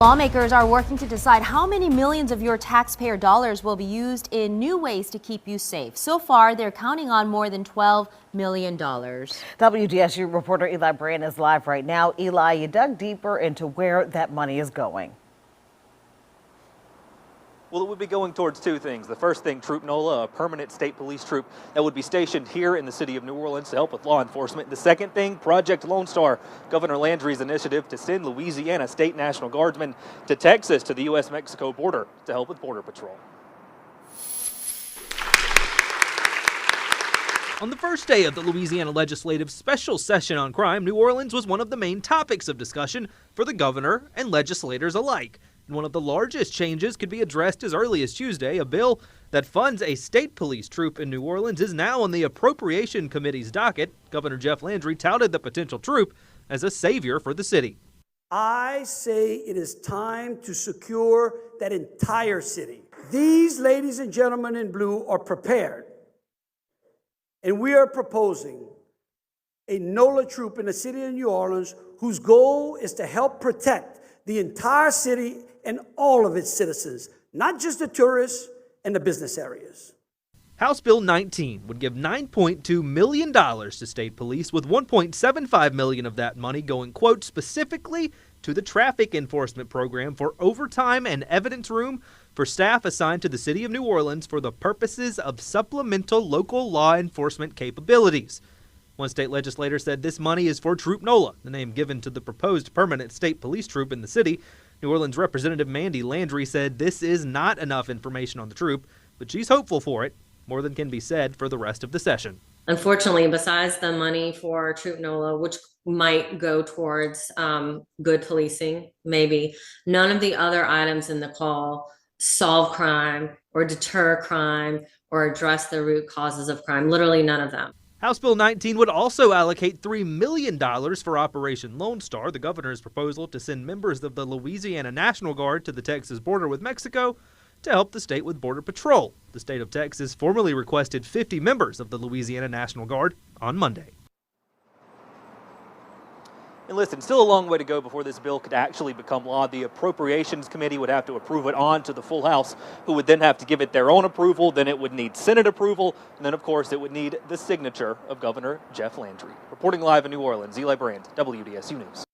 Lawmakers are working to decide how many millions of your taxpayer dollars will be used in new ways to keep you safe. So far, they're counting on more than $12 million. WDSU reporter Eli Brand is live right now. Eli, you dug deeper into where that money is going. Well, it would be going towards two things. The first thing, Troop NOLA, a permanent state police troop that would be stationed here in the city of New Orleans to help with law enforcement. The second thing, Project Lone Star, Governor Landry's initiative to send Louisiana State National Guardsmen to Texas to the U.S.-Mexico border to help with Border Patrol. On the first day of the Louisiana Legislative Special Session on Crime, New Orleans was one of the main topics of discussion for the governor and legislators alike. And one of the largest changes could be addressed as early as Tuesday. A bill that funds a state police troop in New Orleans is now on the Appropriation Committee's docket. Governor Jeff Landry touted the potential troop as a savior for the city. I say it is time to secure that entire city. These ladies and gentlemen in blue are prepared. And we are proposing a NOLA troop in the city of New Orleans whose goal is to help protect the entire city and all of its citizens, not just the tourists and the business areas. House Bill 19 would give $9.2 million to state police, with $1.75 million of that money going, quote, specifically to the traffic enforcement program for overtime and evidence room for staff assigned to the city of New Orleans for the purposes of supplemental local law enforcement capabilities. One state legislator said this money is for Troop NOLA, the name given to the proposed permanent state police troop in the city. New Orleans Representative Mandy Landry said this is not enough information on the troop, but she's hopeful for it. More than can be said for the rest of the session. Unfortunately, besides the money for Troop NOLA, which might go towards good policing, maybe, none of the other items in the call solve crime or deter crime or address the root causes of crime. Literally none of them. House Bill 19 would also allocate $3 million for Operation Lone Star, the governor's proposal to send members of the Louisiana National Guard to the Texas border with Mexico to help the state with Border Patrol. The state of Texas formally requested 50 members of the Louisiana National Guard on Monday. And listen, still a long way to go before this bill could actually become law. The Appropriations Committee would have to approve it on to the full House, who would then have to give it their own approval. Then it would need Senate approval. And then, of course, it would need the signature of Governor Jeff Landry. Reporting live in New Orleans, Eli Brand, WDSU News.